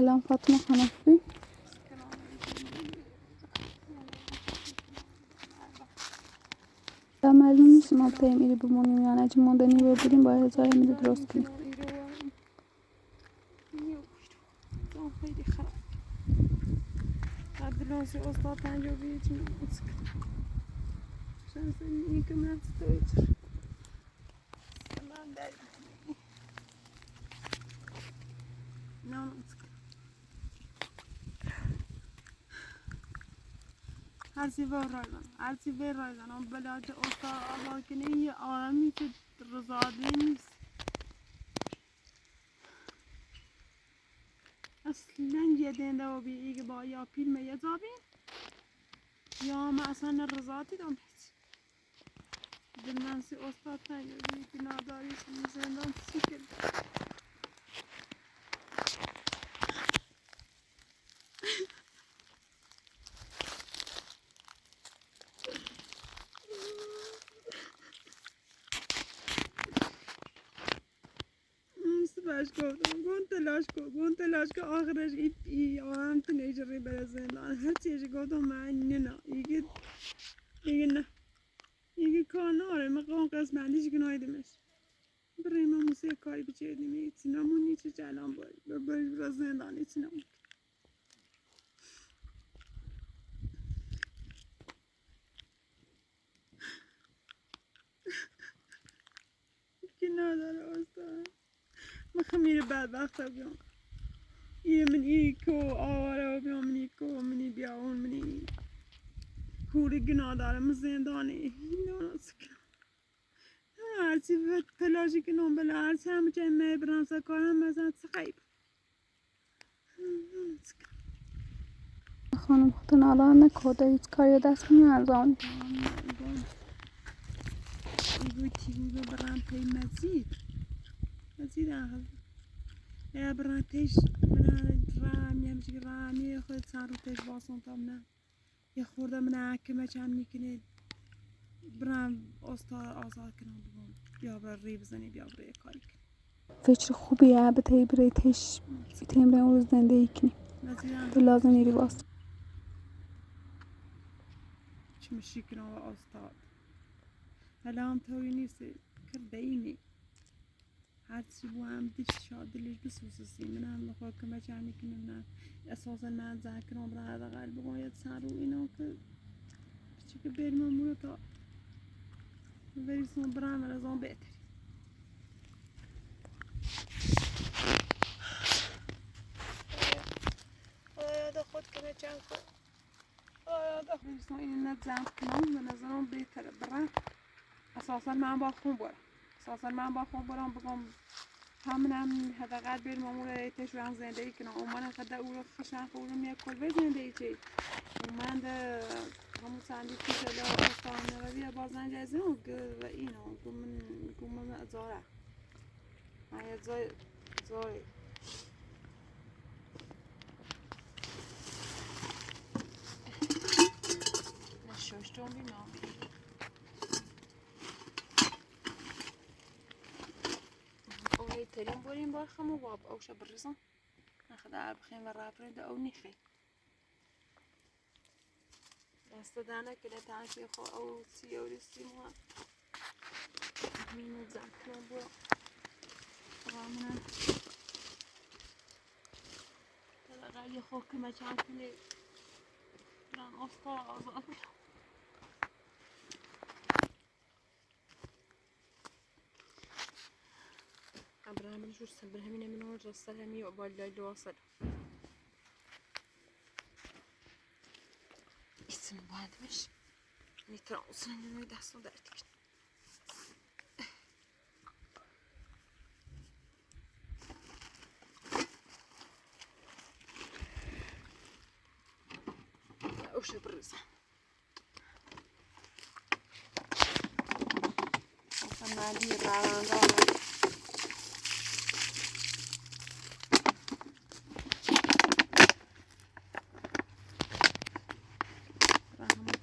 سلام فاطمه خانم خوبی؟ در معلوم نیست ما تا میری بمونیم یا نه چون موندنی رو بریم باید جای میده درست کنیم خیلی خراب عبدالناصر استاد پنجابی چی نمسک شانس این که من ستویتر سلام داری نمسک هرچی به رایزن اون بلاد استاد آقا کنه یه آرامی که رضادی نیست اصلا یه دنده و بی ایگه با یا فیلم یه زابین یا ما اصلا رضاتی دام دلناسی استاد پنجابی که ناداریش زندان سیکل باش گفتم گون تلاش که آخرش ای آهم تو نیجری بره زندان هر چیزی گفتم من نه دیگه نه کاناره مقام قسمندیش که نایدمش برای ما موسیقی کاری بچیدیم ایتی نمونی چه جلان باید برای زندان ایتی نمون که نداره استاد من خمیر بدبخت بیام یه من ایکو آواره بیام من ایکو منی بیاون منی کوری گناه دارم زندانی ناسک هرچی تلاشی که نام بله هرچی همه چه میبرم سکارم مثلا سخیب خانم خودتون الان نکرده هیچ کاری دست کنی ارزان ایگوی تیگوی برام پی مزید آخر یا برام تیش من رامی خود سر رو تیش باسون تام نه یه خورده من حکمه چند میکنه برام آزاد کنم بگم بیا برای ری بزنی بیا برای کاری کنی فکر خوبیه به تی بریتش تیم اون روز زندگی کنی تو لازم نیری باست چه مشی کنم و استاد حالا هم توی نیست کرده اینی هرچی بو هم دیش شاد دلش بسوسسی من هم بخواه که مچانی کنم نه اساسا من ذکرم برای دقیل بگوید سر رو اینا که چی که بریم امورو تا بریسون برام رزان بهتری آیا خود کنه چند کن آیا بریسون این نزم کنم و نظرم بهتره برام اساسا من با خون برم بگم همونم حداقل بریم امور تشویق زندگی کنم من خدا اول خشن خورم یک کلبه زندگی چی من ده همون سندی که جلو استان روی بازن جزیم و اینو گم زاره من زای نشوشتم بیمام اولی ترین بریم برخم و باب اوش برزن نخدا عبخیم و رابرین ده او نیخی دست دانه که نتانشی خو او سیوریستی ما مینو زکرم با رامنا تلاقی خو که مچان کنی رام استا آزاد ابراهیم شو سبر همین منو رسل همي وقبل لا واصل اسم بعد مش نترا وصلنا انه يدحصوا دقتك وش برزة وصلنا لي الرعاندة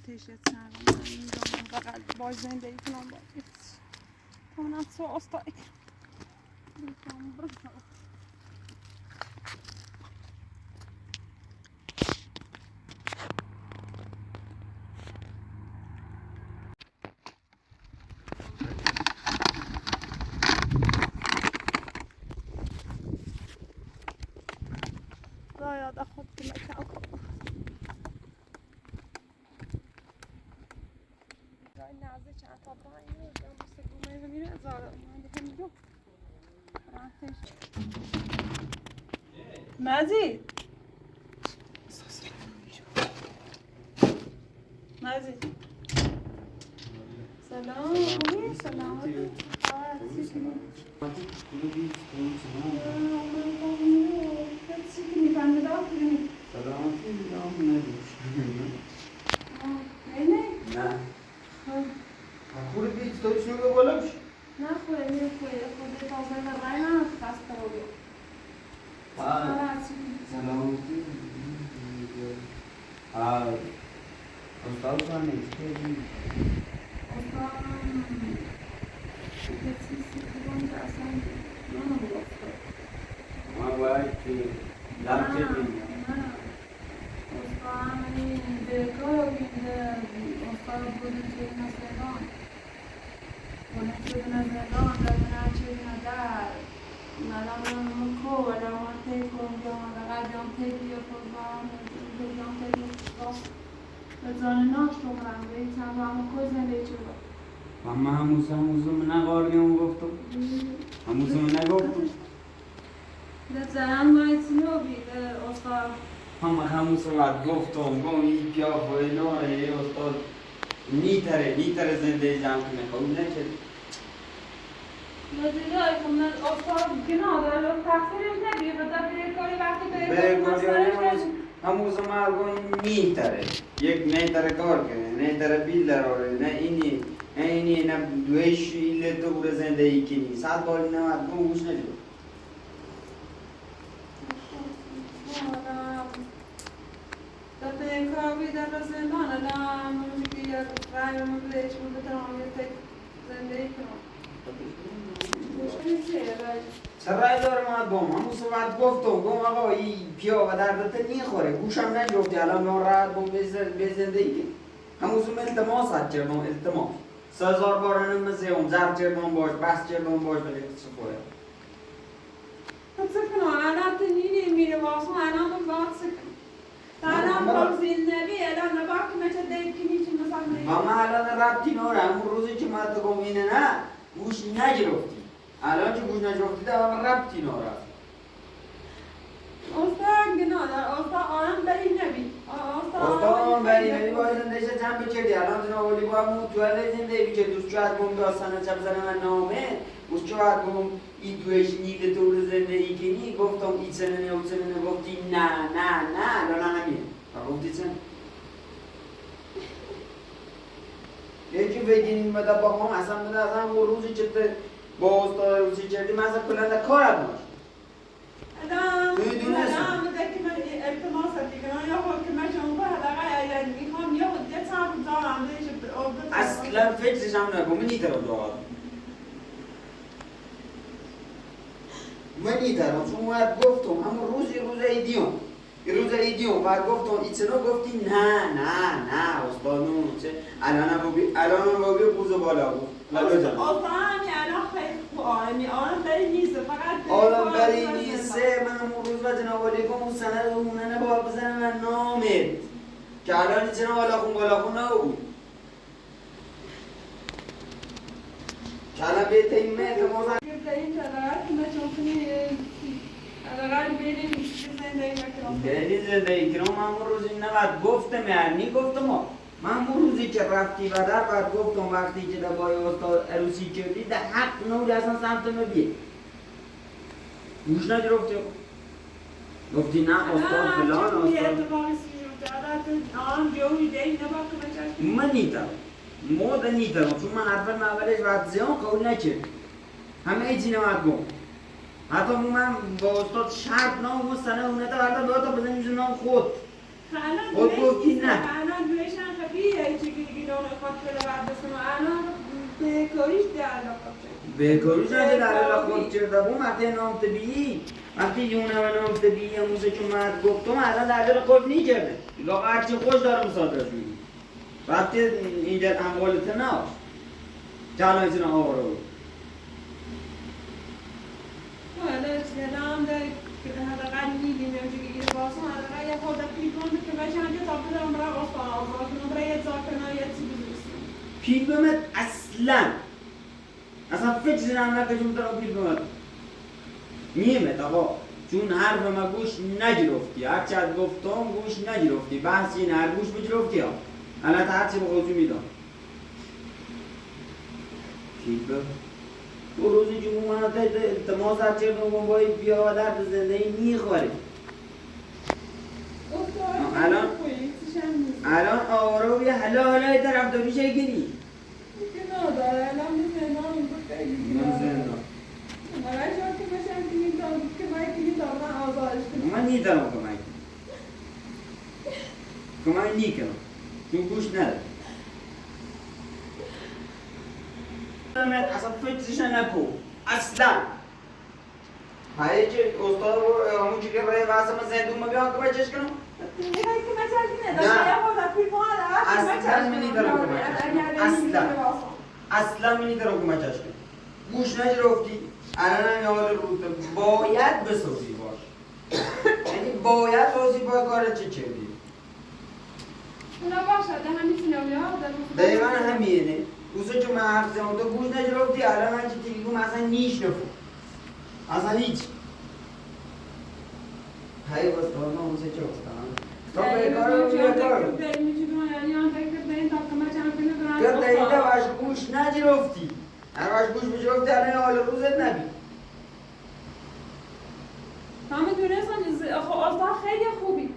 تيشت ساعة من بقى بايزين ده يكونوا بايز كمان أتصو أصطائك بالكم بركة این نازه چند تا برای اینو دارم بسته بومه میره زاره من دیگه میگم راحتش مزید مزید سلام خوبی؟ سلام Mamma هموزم نگاردیم گفتم هموزم نگفتم زن مایتینو بیده استاد هموزم وقت گفتم گم این پیا فاینا استاد نیتره زندگی جمع کنه خب نکرد نتیجه که من استاد گناه دارم تقصیرش نبیه بده به کاری وقتی به کاری هموزم گم نیتره یک نیتره کار کنه نیتره بیل داره نه اینی نه دویش ایله تو بر زندگی کنی ساعت بالی نمید گم گوش نجور دفعه کاری در زندان الان موزیکی یا رای مبلش بودم یه زندگی کنم سرای دارم گم همون صحبت گفتم گم آقا این پیا و دردت نیخوره گوشم نجفتی الان من راحت بم به زندگی کنی همون زم التماس حد کردم التماس 3000 بار نمیزیم زرد کردم باش بحث کردم باش ولی چه خوره چه کنم الان تو نینی میره واسه الان تو باید سکن الان برزین نبی الان نباکی میشه دید کنی چی مثلا نید اما الان ربطی ناره همون روزی که من تو گم اینه نه گوش نگرفتی الان که گوش نگرفتی ده همون ربطی ناره استاد گناه دار استاد آرام بری نبی استاد بری نبی باید زندگیش جمع بکردی الان تو نوالی باید موتوله زندگی بکرد دوست چوهد گم داستانه چه بزنه من نامه دوست چوهد گم ای دوش نیده تو رو زندگی کنی گفتم ای سنه نه او سنه نه گفتی نه الان همین گفتی چه یکی بگینیم بده با هم اصلا بده اصلا و روزی که با استاد روزی کردی من اصلا کلنده کارت باش الان بده که من التماس دیگه یا خود که من شما حداقل میخوام یه چند دارم اصلا فکرش هم نکن من نیترم دارم من نیترم چون باید گفتم همون روز ایدیوم باید گفتم ایچنو گفتی نه استاد نو چه الان هم بابی قوز بالا بود استاد همی الان خیلی خوب آرام بری نیسته فقط آرام بری نیسته من همون روز و جناب علی کن اون سنه رو موننه باید بزنه من نامید که الان ایچنو بالا خون نبود که الان به تیمه التماس این چرا که من چون کنی الان بریم زندگی کنم من همون روزی نقد گفتم یعنی گفتم من همون روزی که رفتی و در بعد گفتم وقتی که در بای استاد عروسی کردی در حق نوری اصلا سمت نبیه گوش نگرفتی گفتی نه استاد فلان من نیتم مودا نیتم چون من حرفم اولش وقت زیان قول نکرد همه ایچی نمید گم حتی من با استاد شرط نام و سنه اونه تا حتی دو تا بزنیم نام خود گفتی نه الان دویش هم خبیه چی که نام خود کرده بعد بسیم الان به کاریش در علاقه کرد به کاریش نجه در علاقه کرده بوم وقتی نام طبیعی وقتی یونه و نام طبیعی هموزه که من گفتم الان در علاقه نی کرده لاغه هرچی خوش دارم صادرش میگی وقتی اینجا اموالت نه که الان ایچه نه آواره بود الان داری که حداقل می‌بینیم که واسه حداقل یه خورده پیکون که بشه انجا تا بدم برای واسه آزاد کنم برای یه زاکنه یه چیزی فیلمت اصلا فکر نکنم دارم فیلمت میمت آقا چون حرف ما گوش نگرفتی هرچی از گفتم گوش نگرفتی بحث این هر گوش بگرفتی ها الان هرچی به خودتون میدم فیلم تو روزی که اومد التماس هرچی رو باید بیا و درد زندگی میخوری الان آورو یه حلای طرفداری چه گیری؟ نه داره الان زندان من زندان من نیدارم کمک نیکنم چون گوش ندارم اصلا فکرش نکن اصلا هایی که استاد همون که برای واسه من زندون ما بیان کمک چش کنم اصلا من نیدارم کمک اصلا من نیدارم کمک چش کنم گوش نگرفتی الان هم حال رو باید بسازی باش یعنی باید بازی با کار چه کردی اونا باشه ده همیتونه بیاد دقیقا همینه اوزه که من حرف زنم تو گوش نگرفتی الان من که تلگوم اصلا نیش نفو اصلا هیچ های بستان ما اوزه چه بستان تو به کار رو بیا کار کرد دقیقا باش گوش نگرفتی اگر باش گوش بگرفتی الان حال روزت نبی همه دونستان آزاد خیلی خوبی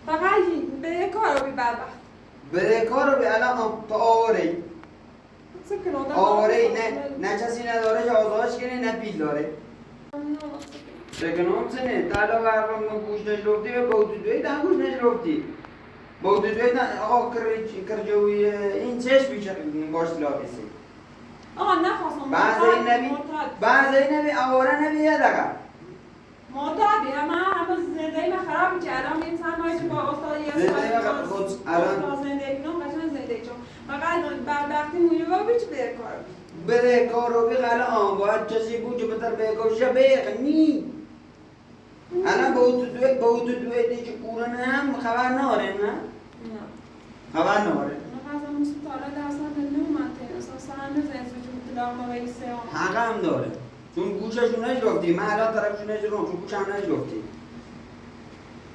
فقط به کار رو بی بدبخت به کار رو بی الان تو آوره آوره نه کسی نداره که آزادش کنه نه پیل داره سکنم سنه تالا برفم گوش نجرفتی و بودوی ده گوش نجرفتی بودوی نه آقا کرجوی این چشم بیچه باش لابسی آقا نخواستم بعضی نبی آوره نبی یه دقیقه معتادی همه زندگی من خراب میشه الان این تنهایی که با استاد یه استاد زندگی کنم قشنگ زندگی چون فقط بدبختی مونی با بیچ بره کار رو بی الان باید کسی بود که بتر به کارش بیق نی الان با تو دوی دی که کورن هم خبر ناره نه؟ نه خبر ناره نخواستم موسی تالا درستان نمیومده اصلا همه زنسو چون مطلع ما بیسته حق هم داره چون گوششون نجرفتی من الان طرفشون نجرم چون گوش هم نجرفتی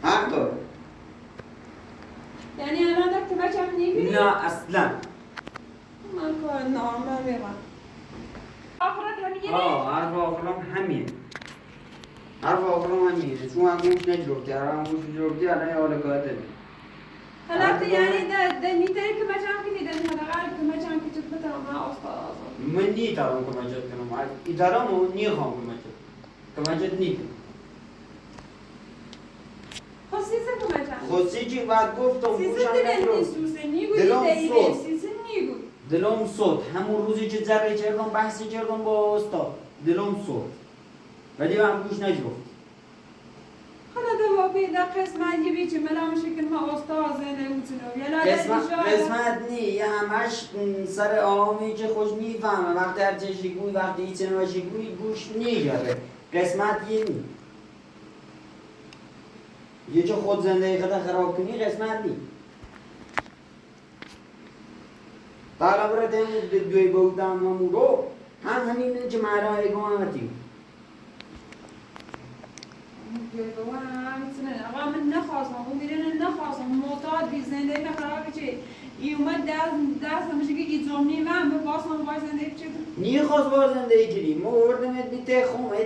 حق داره یعنی الان در که بچه هم نیبینی؟ نه اصلا من کار نارمال بیرم آخرت همینه؟ حرف آخرم همینه حرف آخرم همینه چون هم گوش نجرفتی هم گوش نجرفتی الان یه حال کاره حالا یعنی در نیتری که بچه هم که دیدن حداقل که بچه هم که چطور بترم من استاد آزاد من نیترم کمکت کنم ایترم و نیخوام کمکت نیکنم خصیصه کمکت خصی چی بعد گفتم سیسه دلم نیستوسه نیگوی دیگه سیسه نیگوی دلم صد همون روزی که ذره کردم بحثی کردم با استاد دلم صد ولی من گوش نجرفت حالا دوابی در قسمت یه بیچه ملا میشه که ما استاد زنده میتونم قسمت نی یه همش سر آمی که خوش میفهمه وقتی هر چه شکوی وقتی هیچ نوع شکوی گوش نیگره قسمت یه نی یه چه خود زندگی خدا خراب کنی قسمت نی حالا برای دیم دوی بودم همون همینه که مرای گوامتی آقا من نخواستم اون بیرون نخواستم معتاد بی زندگی خراب چه ای اومد دست میشه که ایزومی من به واسم وای زندگی چه نیخواست با زندگی کردی ما وردمت بی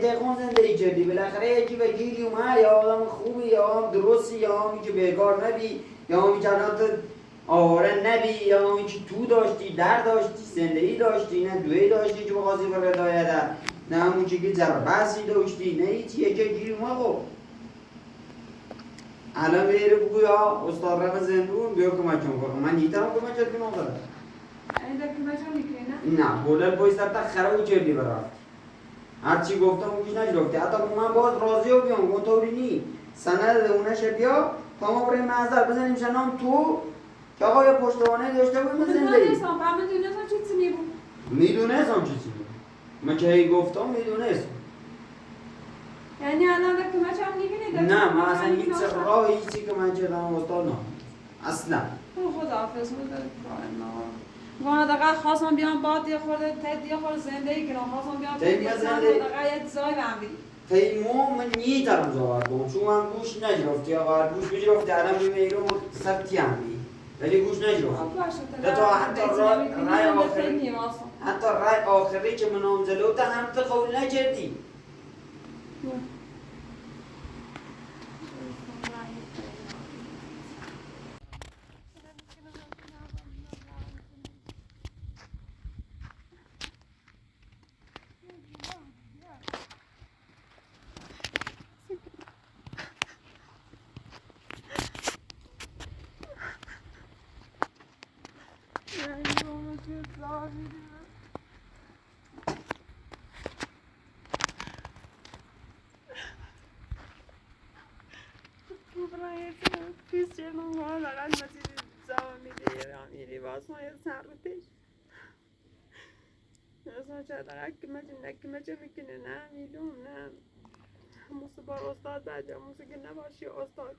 تخون زندگی کردی بالاخره یکی وکیلی اومد یا آدم خوبی یا آدم درستی یا آدمی که بیکار نبی یا آدمی که الان آواره نبی یا آدمی که تو داشتی در داشتی زندگی داشتی نه دوی داشتی که بخواستی برای دایده نه همون چی که بسی داشتی نه هیچی یکی گیری اومد خب الان بیره بگو یا استاد رفت زندون بیا کمک کنم من نیترم کمک کنم دارم این در کمک هم میکنی نه؟ نه بولر بایست تا خرابی کردی برای هرچی گفتم گوش نگرفتی حتی من باز راضی رو بیام گوتوری نی سند اونش بیا تا ما برای معذر بزنیم شنام تو که آقا یه پشتوانه داشته بود زندگی میدونستم فهمه دونستم چی چی بود میدونستم چی بود من که هی گفتم میدونستم یعنی الان در کمک هم میبینی؟ نه من اصلا هیچ راه هیچی که من چردم استاد نه اصلا خدا حافظ وانا دقیقا خواستم بیام باد یه خورده تد یه خورده زندگی کنم خواستم بیام تد یه زندگی؟ دقیقا یه زای بهم تیمو من نیترم زاوار بوم چون من گوش نجرفتی آقا گوش بجرفتی الان میمیرم سبتی هم بی ولی گوش نجرفت تا حتی رای آخری که من آمزلو تا هم تا قول نکردی استاد بعد موسیقی نباشی استاد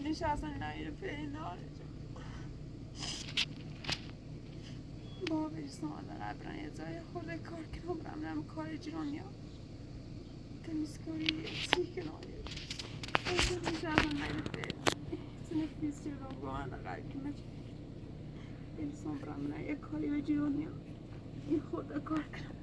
نشستن نایه پیدا با بیشتر دارم برای یه جای خورده کار کنم برم کار جیرانیا تمیزکاری چی کنم نشستن نایه پیدا سنف بیشتر رو گوان دقیق کنم انسان برم یه کاری به جیرانیا این خورده کار کنم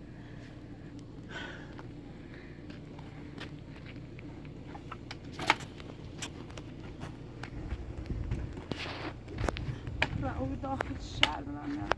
او داخل شهر برم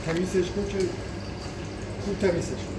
تمیزش کن که خوب تمیزش کن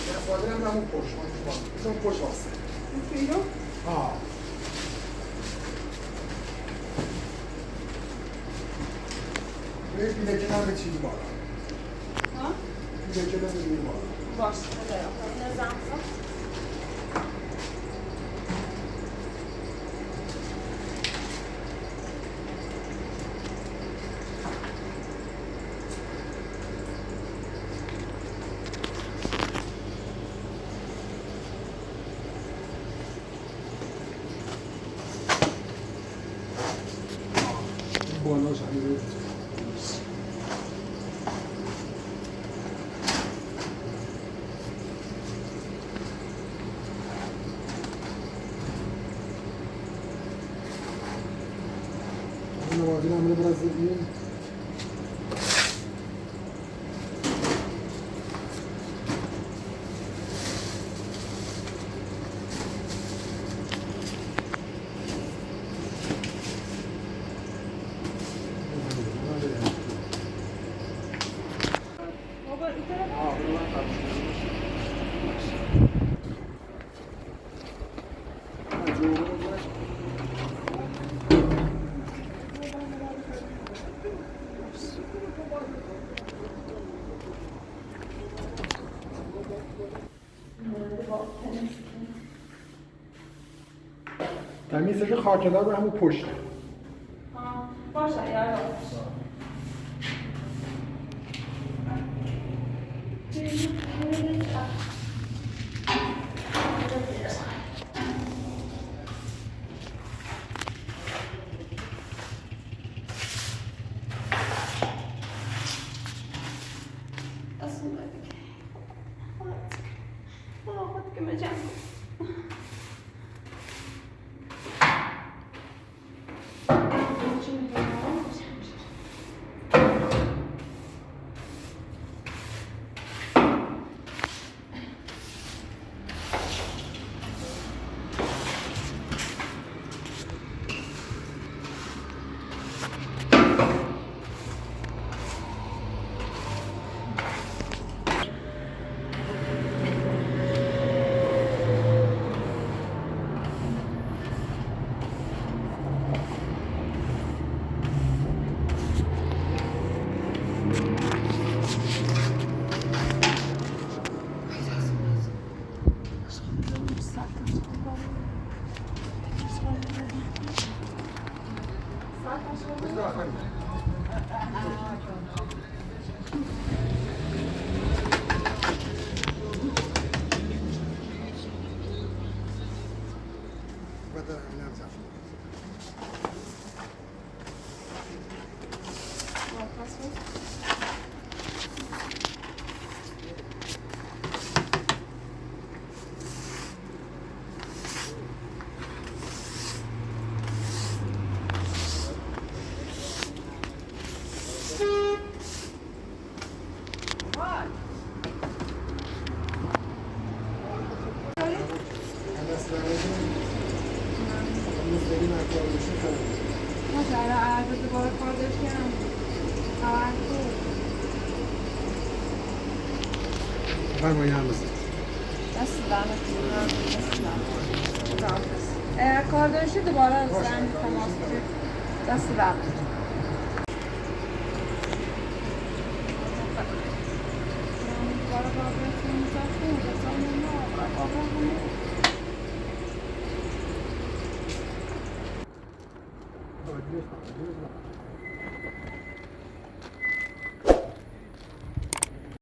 اینا فاضلم همون پشت اون پشت واسه اینو آه بیده که من به چیزی بالا ها بیده که من به چیزی بالا باش خدا اینو زن کن بالاش همین نوازی نمیده برازیلی بابا این طرف تمیزش خاکدار به همون پشته باشه یارو خود که مجمع مثلا عرض دوباره کار داشتم فرمایه هم بزن دست دمت کار داشتی دوباره زنگ تماس بگیر دست دمت دوباره بفهم